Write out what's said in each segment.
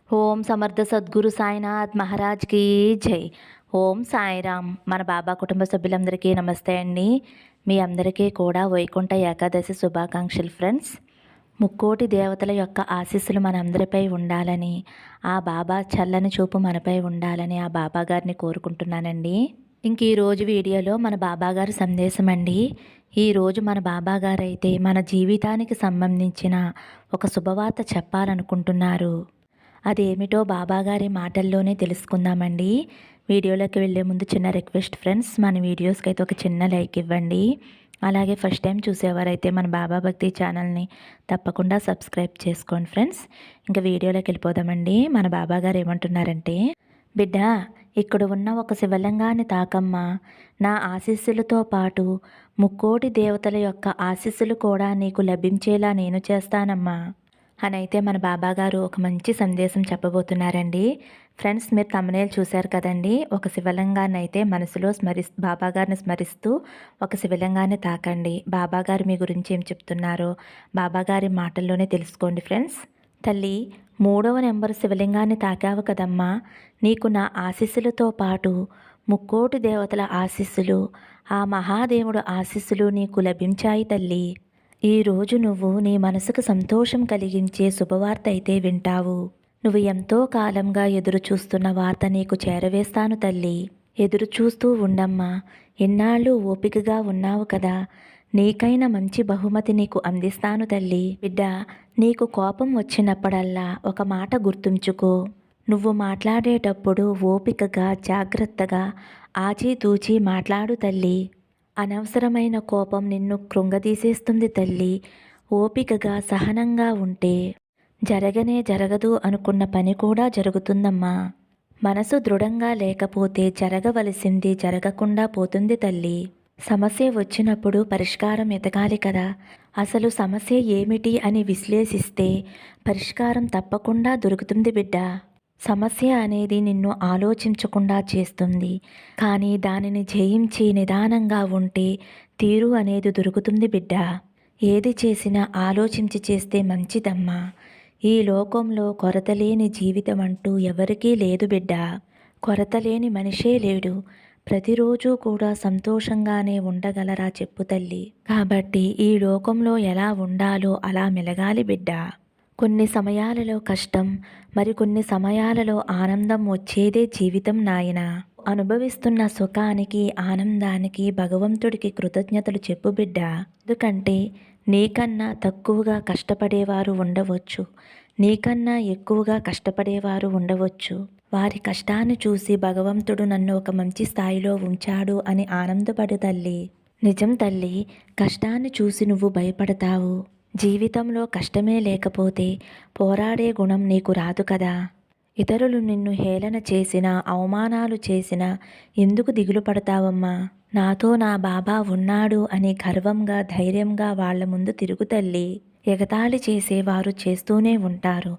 ఓం సమర్థ సద్గురు సాయినాథ్ మహారాజ్కి జై. ఓం సాయిరామ్. మన బాబా కుటుంబ సభ్యులందరికీ నమస్తే అండి. మీ అందరికీ కూడా వైకుంఠ ఏకాదశి శుభాకాంక్షలు ఫ్రెండ్స్. ముక్కోటి దేవతల యొక్క ఆశీస్సులు మనందరిపై ఉండాలని, ఆ బాబా చల్లని చూపు మనపై ఉండాలని ఆ బాబా గారిని కోరుకుంటున్నానండి. ఇంక ఈరోజు వీడియోలో మన బాబా గారి సందేశం అండి. ఈరోజు మన బాబా గారైతే మన జీవితానికి సంబంధించిన ఒక శుభవార్త చెప్పాలనుకుంటున్నారు. అదేమిటో బాబాగారి మాటల్లోనే తెలుసుకుందామండి. వీడియోలోకి వెళ్ళే ముందు చిన్న రిక్వెస్ట్ ఫ్రెండ్స్, మన వీడియోస్కి అయితే ఒక చిన్న లైక్ ఇవ్వండి. అలాగే ఫస్ట్ టైం చూసేవారైతే మన బాబా భక్తి ఛానల్ని తప్పకుండా సబ్స్క్రైబ్ చేసుకోండి ఫ్రెండ్స్. ఇంకా వీడియోలోకి వెళ్ళిపోదామండి. మన బాబాగారు ఏమంటున్నారంటే, బిడ్డ, ఇక్కడ ఉన్న ఒక శివలింగాన్ని తాకమ్మా. నా ఆశీస్సులతో పాటు ముక్కోటి దేవతల యొక్క ఆశీస్సులు కూడా నీకు లభించేలా నేను చేస్తానమ్మా అని అయితే మన బాబాగారు ఒక మంచి సందేశం చెప్పబోతున్నారండి. ఫ్రెండ్స్, మీరు తమ్మునేలు చూశారు కదండి. ఒక శివలింగాన్ని అయితే మనసులో బాబాగారిని స్మరిస్తూ ఒక శివలింగాన్ని తాకండి. బాబాగారు మీ గురించి ఏం చెప్తున్నారో బాబాగారి మాటల్లోనే తెలుసుకోండి ఫ్రెండ్స్. తల్లి, 3వ నెంబరు శివలింగాన్ని తాకావు కదమ్మా. నీకు నా ఆశీస్సులతో పాటు ముక్కోటి దేవతల ఆశీస్సులు, ఆ మహాదేవుడు ఆశీస్సులు నీకు లభించాయి తల్లి. ఈరోజు నువ్వు నీ మనసుకు సంతోషం కలిగించే శుభవార్త అయితే వింటావు. నువ్వు ఎంతో కాలంగా ఎదురు చూస్తున్న వార్త నీకు చేరవేస్తాను తల్లి. ఎదురు చూస్తూ ఉండమ్మా. ఎన్నాళ్ళు ఓపికగా ఉన్నావు కదా. నీకైనా మంచి బహుమతి నీకు అందిస్తాను తల్లి. బిడ్డ, నీకు కోపం వచ్చినప్పుడల్లా ఒక మాట గుర్తుంచుకో. నువ్వు మాట్లాడేటప్పుడు ఓపికగా, జాగ్రత్తగా, ఆచితూచి మాట్లాడు తల్లి. అనవసరమైన కోపం నిన్ను కృంగదీసేస్తుంది తల్లి. ఓపికగా, సహనంగా ఉంటే జరగనే జరగదు అనుకున్న పని కూడా జరుగుతుందమ్మా. మనసు దృఢంగా లేకపోతే జరగవలసింది జరగకుండా పోతుంది తల్లి. సమస్య వచ్చినప్పుడు పరిష్కారం ఎతకాలి కదా. అసలు సమస్య ఏమిటి అని విశ్లేషిస్తే పరిష్కారం తప్పకుండా దొరుకుతుంది బిడ్డ. సమస్య అనేది నిన్ను ఆలోచించకుండా చేస్తుంది, కానీ దానిని జయించి నిదానంగా ఉంటే తీరు అనేది దొరుకుతుంది బిడ్డ. ఏది చేసినా ఆలోచించి చేస్తే మంచిదమ్మా. ఈ లోకంలో కొరతలేని జీవితం అంటూ ఎవరికీ లేదు బిడ్డ. కొరతలేని మనిషే లేడు. ప్రతిరోజు కూడా సంతోషంగానే ఉండగలరా చెప్పు తల్లి. కాబట్టి ఈ లోకంలో ఎలా ఉండాలో అలా మెలగాలి బిడ్డ. కొన్ని సమయాలలో కష్టం, మరికొన్ని సమయాలలో ఆనందం వచ్చేదే జీవితం నాయనా. అనుభవిస్తున్న సుఖానికి, ఆనందానికి భగవంతుడికి కృతజ్ఞతలు చెప్పు బిడ్డ. ఎందుకంటే నీకన్నా తక్కువగా కష్టపడేవారు ఉండవచ్చు, నీకన్నా ఎక్కువగా కష్టపడేవారు ఉండవచ్చు. వారి కష్టాన్ని చూసి భగవంతుడు నన్ను ఒక మంచి స్థాయిలో ఉంచాడు అని ఆనందపడు తల్లి. నిజం తల్లి, కష్టాన్ని చూసి నువ్వు భయపడతావు. జీవితంలో కష్టమే లేకపోతే పోరాడే గుణం నీకు రాదు కదా. ఇతరులు నిన్ను హేళన చేసినా, అవమానాలు చేసినా ఎందుకు దిగులు పడతావమ్మా? నాతో నా బాబా ఉన్నాడు అని గర్వంగా, ధైర్యంగా వాళ్ళ ముందు తిరుగు తల్లి. ఎగతాళి చేసేవారు చేస్తూనే ఉంటారు,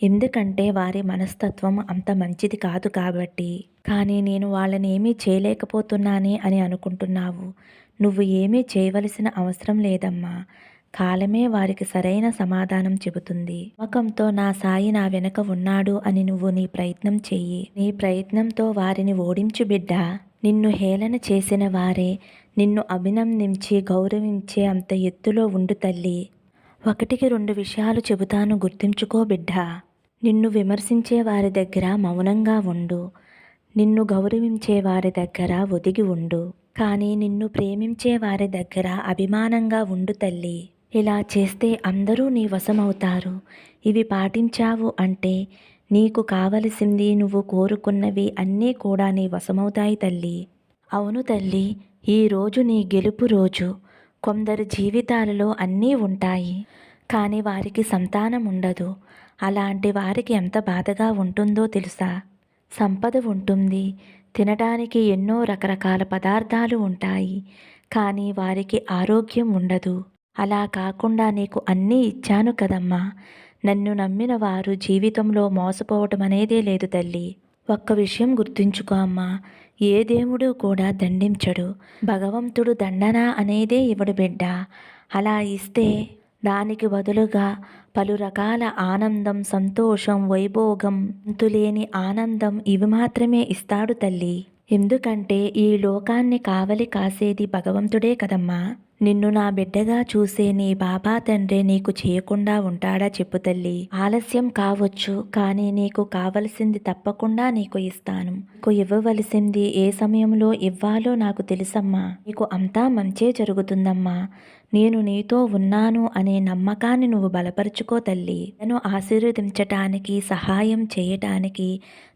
ఎందుకంటే వారి మనస్తత్వం అంత మంచిది కాదు కాబట్టి. కానీ నేను వాళ్ళని ఏమీ చేయలేకపోతున్నానే అని అనుకుంటున్నావు. నువ్వు ఏమీ చేయవలసిన అవసరం లేదమ్మా. కాలమే వారికి సరైన సమాధానం చెబుతుంది. నమ్మకంతో నా సాయి నా వెనక ఉన్నాడు అని నువ్వు నీ ప్రయత్నం చెయ్యి. నీ ప్రయత్నంతో వారిని ఓడించు బిడ్డ. నిన్ను హేళన చేసిన వారే నిన్ను అభినందించి గౌరవించే అంత ఎత్తులో ఉండు తల్లి. 1-2 విషయాలు చెబుతాను, గుర్తుంచుకో బిడ్డ. నిన్ను విమర్శించే వారి దగ్గర మౌనంగా ఉండు. నిన్ను గౌరవించే వారి దగ్గర ఒదిగి ఉండు. కానీ నిన్ను ప్రేమించే వారి దగ్గర అభిమానంగా ఉండు తల్లి. ఇలా చేస్తే అందరూ నీ వశమవుతారు. ఇవి పాటించావు అంటే నీకు కావలసింది, నువ్వు కోరుకున్నవి అన్నీ కూడా నీ వశమవుతాయి తల్లి. అవును తల్లి, ఈరోజు నీ గెలుపు రోజు. కొందరి జీవితాలలో అన్నీ ఉంటాయి, కానీ వారికి సంతానం ఉండదు. అలాంటి వారికి ఎంత బాధగా ఉంటుందో తెలుసా? సంపద ఉంటుంది, తినడానికి ఎన్నో రకరకాల పదార్థాలు ఉంటాయి, కానీ వారికి ఆరోగ్యం ఉండదు. అలా కాకుండా నీకు అన్నీ ఇచ్చాను కదమ్మా. నన్ను నమ్మిన వారు జీవితంలో మోసపోవటం అనేదే లేదు తల్లి. ఒక్క విషయం గుర్తుంచుకో అమ్మా, ఏ దేవుడు కూడా దండించడు. భగవంతుడు దండన అనేదే ఇవ్వడు బిడ్డ. అలా ఇస్తే దానికి బదులుగా పలు రకాల ఆనందం, సంతోషం, వైభోగం, అంతులేని ఆనందం ఇవి మాత్రమే ఇస్తాడు తల్లి. ఎందుకంటే ఈ లోకాన్ని కావలి కాసేది భగవంతుడే కదమ్మా. నిన్ను నా బిడ్డగా చూసే నీ బాబా తండ్రి నీకు చేయకుండా ఉంటాడా చెప్పు తల్లి. ఆలస్యం కావచ్చు, కానీ నీకు కావలసింది తప్పకుండా నీకు ఇస్తాను. నీకు ఇవ్వవలసింది ఏ సమయంలో ఇవ్వాలో నాకు తెలుసమ్మా. నీకు అంతా మంచే జరుగుతుందమ్మా. నేను నీతో ఉన్నాను అనే నమ్మకాన్ని నువ్వు బలపరుచుకో తల్లి. నన్ను ఆశీర్వదించటానికి, సహాయం చేయటానికి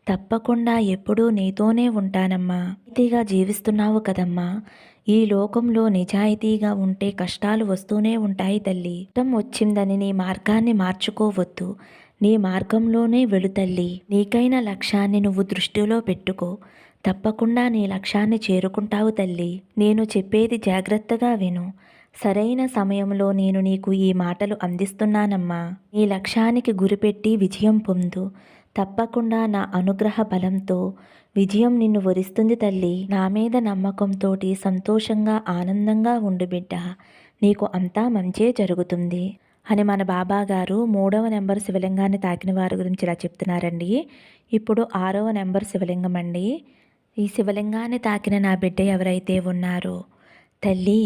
తప్పకుండా ఎప్పుడూ నీతోనే ఉంటానమ్మా. నీతిగా జీవిస్తున్నావు కదమ్మా. ఈ లోకంలో నిజాయితీగా ఉంటే కష్టాలు వస్తూనే ఉంటాయి తల్లి. కష్టం వచ్చిందని నీ మార్గాన్ని మార్చుకోవద్దు. నీ మార్గంలోనే వెళ్ళు తల్లి. నీకైన లక్ష్యాన్ని నువ్వు దృష్టిలో పెట్టుకో. తప్పకుండా నీ లక్ష్యాన్ని చేరుకుంటావు తల్లి. నేను చెప్పేది జాగ్రత్తగా విను. సరైన సమయంలో నేను నీకు ఈ మాటలు అందిస్తున్నానమ్మా. నీ లక్ష్యానికి గురిపెట్టి విజయం పొందు. తప్పకుండా నా అనుగ్రహ బలంతో విజయం నిన్ను వరిస్తుంది తల్లి. నా మీద నమ్మకంతోటి సంతోషంగా ఆనందంగా ఉండు బిడ్డ. నీకు అంతా మంచే జరుగుతుంది అని మన బాబా గారు 3వ నెంబర్ శివలింగాన్ని తాకిన వారి గురించి ఇలా చెప్తున్నారండి. ఇప్పుడు 6వ నెంబర్ శివలింగం అండి. ఈ శివలింగాన్ని తాకిన నా బిడ్డ ఎవరైతే ఉన్నారో, తల్లి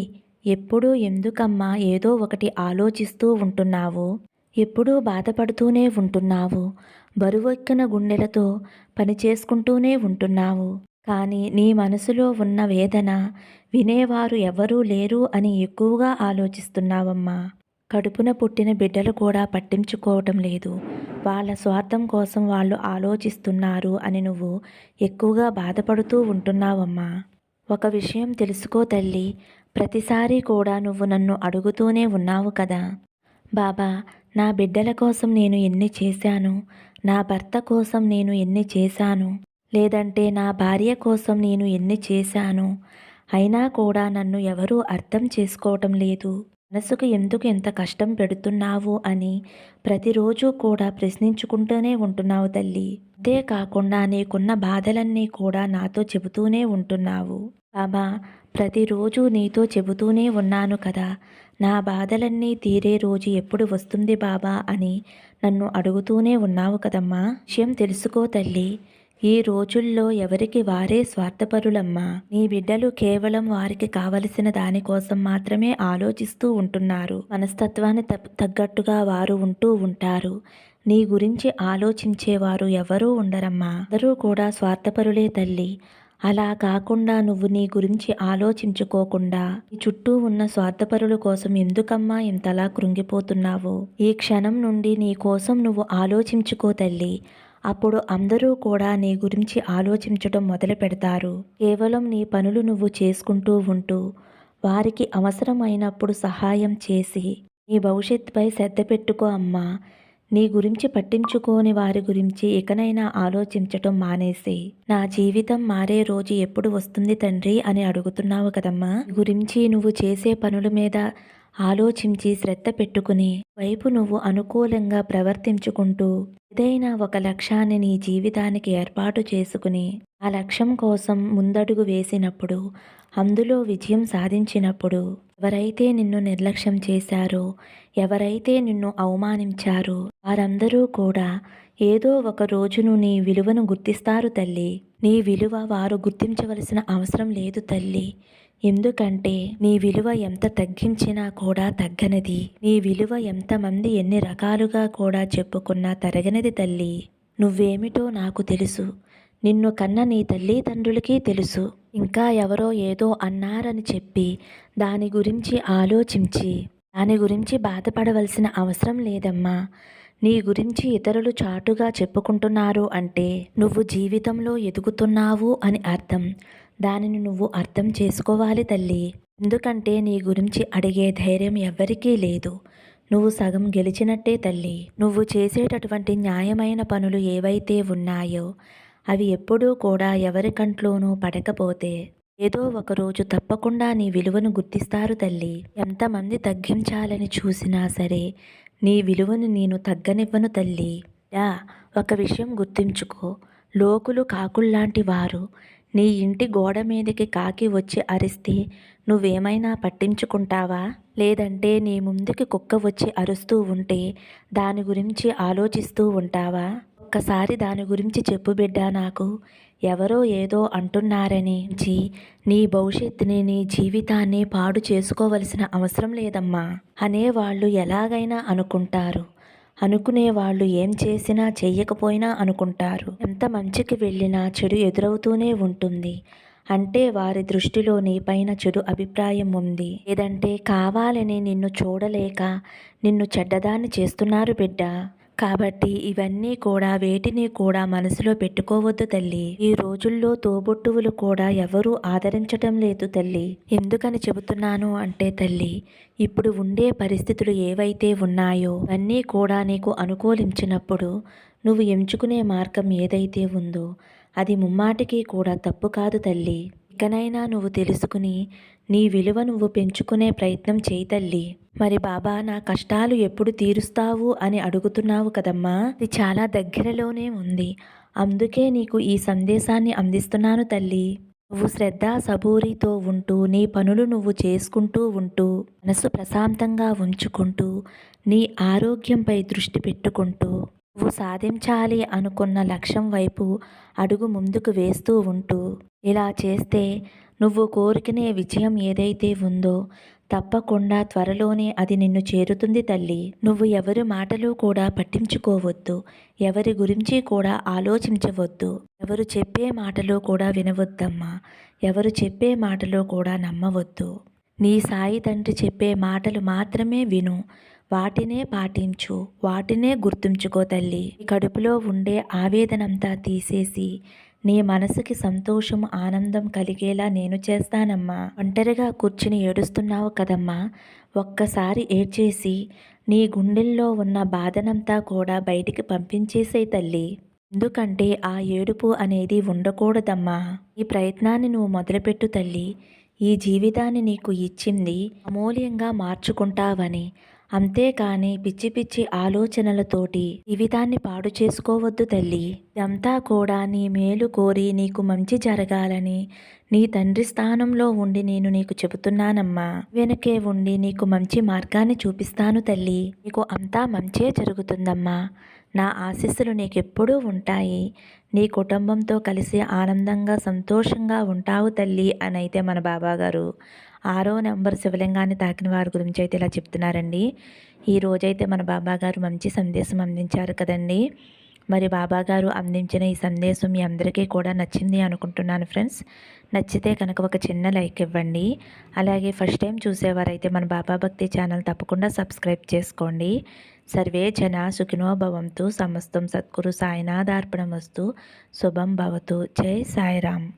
ఎప్పుడూ ఎందుకమ్మా ఏదో ఒకటి ఆలోచిస్తూ ఉంటున్నావు, ఎప్పుడూ బాధపడుతూనే ఉంటున్నావు, బరువెక్కిన గుండెలతో పని చేసుకుంటూనే ఉంటున్నావు. కానీ నీ మనసులో ఉన్న వేదన వినేవారు ఎవరూ లేరు అని ఎక్కువగా ఆలోచిస్తున్నావమ్మా. కడుపున పుట్టిన బిడ్డలు కూడా పట్టించుకోవటం లేదు. వాళ్ళ స్వార్థం కోసం వాళ్ళు ఆలోచిస్తున్నారు అని నువ్వు ఎక్కువగా బాధపడుతూ ఉంటున్నావమ్మా. ఒక విషయం తెలుసుకో తల్లి. ప్రతిసారి కూడా నువ్వు నన్ను అడుగుతూనే ఉన్నావు కదా, బాబా నా బిడ్డల కోసం నేను ఎన్ని చేశాను, నా భర్త కోసం నేను ఎన్ని చేశాను, లేదంటే నా భార్య కోసం నేను ఎన్ని చేశాను, అయినా కూడా నన్ను ఎవరూ అర్థం చేసుకోవటం లేదు. మనసుకు ఎందుకు ఎంత కష్టం పెడుతున్నావు అని ప్రతిరోజు కూడా ప్రశ్నించుకుంటూనే ఉంటున్నావు తల్లి. అంతేకాకుండా నీకున్న బాధలన్నీ కూడా నాతో చెబుతూనే ఉంటున్నావు. బాబా ప్రతిరోజు నీతో చెబుతూనే ఉన్నాను కదా, నా బాధలన్నీ తీరే రోజు ఎప్పుడు వస్తుంది బాబా అని నన్ను అడుగుతూనే ఉన్నావు కదమ్మా. విషయం తెలుసుకో తల్లి. ఈ రోజుల్లో ఎవరికి వారే స్వార్థపరులమ్మా. నీ బిడ్డలు కేవలం వారికి కావలసిన దానికోసం మాత్రమే ఆలోచిస్తూ ఉంటున్నారు. మనస్తత్వాన్ని తగ్గట్టుగా వారు ఉంటూ ఉంటారు. నీ గురించి ఆలోచించేవారు ఎవరూ ఉండరమ్మా. అందరూ కూడా స్వార్థపరులే తల్లి. అలా కాకుండా నువ్వు నీ గురించి ఆలోచించుకోకుండా నీ చుట్టూ ఉన్న స్వార్థపరుల కోసం ఎందుకమ్మా ఇంతలా కృంగిపోతున్నావు? ఈ క్షణం నుండి నీ కోసం నువ్వు ఆలోచించుకో తల్లి. అప్పుడు అందరూ కూడా నీ గురించి ఆలోచించడం మొదలు పెడతారు. కేవలం నీ పనులు నువ్వు చేసుకుంటూ ఉంటూ వారికి అవసరమైనప్పుడు సహాయం చేసి నీ భవిష్యత్తుపై శ్రద్ధ పెట్టుకో అమ్మా. నీ గురించి పట్టించుకోని వారి గురించి ఇకనైనా ఆలోచించటం మానేసి నా జీవితం మారే రోజు ఎప్పుడు వస్తుంది తండ్రి అని అడుగుతున్నావు కదమ్మా. గురించి నువ్వు చేసే పనుల మీద ఆలోచించి శ్రద్ధ పెట్టుకుని వైపు నువ్వు అనుకూలంగా ప్రవర్తించుకుంటూ ఏదైనా ఒక లక్ష్యాన్ని నీ జీవితానికి ఏర్పాటు చేసుకుని ఆ లక్ష్యం కోసం ముందడుగు వేసినప్పుడు, అందులో విజయం సాధించినప్పుడు ఎవరైతే నిన్ను నిర్లక్ష్యం చేశారో, ఎవరైతే నిన్ను అవమానించారో వారందరూ కూడా ఏదో ఒక రోజును నీ విలువను గుర్తిస్తారు తల్లి. నీ విలువ వారు గుర్తించవలసిన అవసరం లేదు తల్లి. ఎందుకంటే నీ విలువ ఎంత తగ్గించినా కూడా తగ్గనిది. నీ విలువ ఎంతమంది ఎన్ని రకాలుగా కూడా చెప్పుకున్నా తరగనిది తల్లి. నువ్వేమిటో నాకు తెలుసు. నిన్ను కన్న నీ తల్లిదండ్రులకి తెలుసు. ఇంకా ఎవరో ఏదో అన్నారని చెప్పి దాని గురించి ఆలోచించి దాని గురించి బాధపడవలసిన అవసరం లేదమ్మా. నీ గురించి ఇతరులు చాటుగా చెప్పుకుంటున్నారు అంటే నువ్వు జీవితంలో ఎదుగుతున్నావు అని అర్థం. దానిని నువ్వు అర్థం చేసుకోవాలి తల్లి. ఎందుకంటే నీ గురించి అడిగే ధైర్యం ఎవ్వరికీ లేదు. నువ్వు సగం గెలిచినట్టే తల్లి. నువ్వు చేసేటటువంటి న్యాయమైన పనులు ఏవైతే ఉన్నాయో అవి ఎప్పుడూ కూడా ఎవరి కంట్లోనూ పడకపోతే ఏదో ఒకరోజు తప్పకుండా నీ విలువను గుర్తిస్తారు తల్లి. ఎంతమంది తగ్గించాలని చూసినా సరే నీ విలువను నేను తగ్గనివ్వను తల్లి. ఒక విషయం గుర్తుంచుకో, లోకులు కాకుల్లాంటి వారు. నీ ఇంటి గోడ మీదకి కాకి వచ్చి అరిస్తే నువ్వేమైనా పట్టించుకుంటావా? లేదంటే నీ ముందుకి కుక్క వచ్చి అరుస్తూ ఉంటే దాని గురించి ఆలోచిస్తూ ఉంటావా? ఒక్కసారి దాని గురించి చెప్పు బిడ్డా నాకు. ఎవరో ఏదో అంటున్నారని నీ భవిష్యత్తుని, నీ జీవితాన్ని పాడు చేసుకోవలసిన అవసరం లేదమ్మా అనేవాళ్ళు ఎలాగైనా అనుకుంటారు. అనుకునేవాళ్ళు ఏం చేసినా చెయ్యకపోయినా అనుకుంటారు. ఎంత మంచికి వెళ్ళినా చెడు ఎదురవుతూనే ఉంటుంది. అంటే వారి దృష్టిలో నీపైన చెడు అభిప్రాయం ఉంది. లేదంటే కావాలని నిన్ను చూడలేక నిన్ను చెడ్డదాన్ని చేస్తున్నారు బిడ్డా. కాబట్టి ఇవన్నీ కూడా వేటిని కూడా మనసులో పెట్టుకోవద్దు తల్లి. ఈ రోజుల్లో తోబుట్టువులు కూడా ఎవరూ ఆదరించటం లేదు తల్లి. ఎందుకని చెబుతున్నాను అంటే తల్లి, ఇప్పుడు ఉండే పరిస్థితులు ఏవైతే ఉన్నాయో అన్నీ కూడా నీకు అనుకూలించినప్పుడు నువ్వు ఎంచుకునే మార్గం ఏదైతే ఉందో అది ముమ్మాటికి కూడా తప్పు కాదు తల్లి. ఇకనైనా నువ్వు తెలుసుకుని నీ విలువ నువ్వు పెంచుకునే ప్రయత్నం చేయి తల్లి. మరి బాబా నా కష్టాలు ఎప్పుడు తీరుస్తావు అని అడుగుతున్నావు కదమ్మా. ఇది చాలా దగ్గరలోనే ఉంది. అందుకే నీకు ఈ సందేశాన్ని అందిస్తున్నాను తల్లి. నువ్వు శ్రద్ధ సబూరితో ఉంటూ నీ పనులు నువ్వు చేసుకుంటూ ఉంటూ మనసు ప్రశాంతంగా ఉంచుకుంటూ నీ ఆరోగ్యంపై దృష్టి పెట్టుకుంటూ నువ్వు సాధించాలి అనుకున్న లక్ష్యం వైపు అడుగు ముందుకు వేస్తూ ఉంటూ ఇలా చేస్తే నువ్వు కోరుకునే విజయం ఏదైతే ఉందో తప్పకుండా త్వరలోనే అది నిన్ను చేరుతుంది తల్లి. నువ్వు ఎవరి మాటలు కూడా పట్టించుకోవద్దు. ఎవరి గురించి కూడా ఆలోచించవద్దు. ఎవరు చెప్పే మాటలు కూడా వినవద్దమ్మా. ఎవరు చెప్పే మాటలు కూడా నమ్మవద్దు. నీ సాయి తండ్రి చెప్పే మాటలు మాత్రమే విను. వాటినే పాటించు. వాటినే గుర్తుంచుకో తల్లి. కడుపులో ఉండే ఆవేదనంతా తీసేసి నీ మనసుకి సంతోషం ఆనందం కలిగేలా నేను చేస్తానమ్మా. ఒంటరిగా కూర్చుని ఏడుస్తున్నావు కదమ్మా. ఒక్కసారి ఏడ్చేసి నీ గుండెల్లో ఉన్న బాధనంతా కూడా బయటికి పంపించేసే తల్లి. ఎందుకంటే ఆ ఏడుపు అనేది ఉండకూడదమ్మా. ఈ ప్రయత్నాన్ని నువ్వు మొదలుపెట్టు తల్లి. ఈ జీవితాన్ని నీకు ఇచ్చింది అమూల్యంగా మార్చుకుంటావని. అంతేకాని పిచ్చి పిచ్చి ఆలోచనలతోటి జీవితాన్ని పాడు చేసుకోవద్దు తల్లి. ఇదంతా కూడా నీ మేలు కోరి నీకు మంచి జరగాలని నీ తండ్రి స్థానంలో ఉండి నేను నీకు చెబుతున్నానమ్మా. వెనకే ఉండి నీకు మంచి మార్గాన్ని చూపిస్తాను తల్లి. నీకు అంతా మంచే జరుగుతుందమ్మా. నా ఆశీస్సులు నీకెప్పుడూ ఉంటాయి. నీ కుటుంబంతో కలిసి ఆనందంగా సంతోషంగా ఉంటావు తల్లి అని అయితే మన బాబాగారు 6వ నెంబర్ శివలింగాన్ని తాకిన వారి గురించి అయితే ఇలా చెప్తున్నారండి. ఈరోజైతే మన బాబాగారు మంచి సందేశం అందించారు కదండి. మరి బాబాగారు అందించిన ఈ సందేశం మీ అందరికీ కూడా నచ్చింది అనుకుంటున్నాను ఫ్రెండ్స్. నచ్చితే కనుక ఒక చిన్న లైక్ ఇవ్వండి. అలాగే ఫస్ట్ టైం చూసేవారైతే మన బాబా భక్తి ఛానల్ తప్పకుండా సబ్స్క్రైబ్ చేసుకోండి. సర్వే జన సుఖినో భవంతు. సమస్తం సద్గురు సాయినాథార్పణమస్తు. శుభం భవతు. జై సాయిరామ్.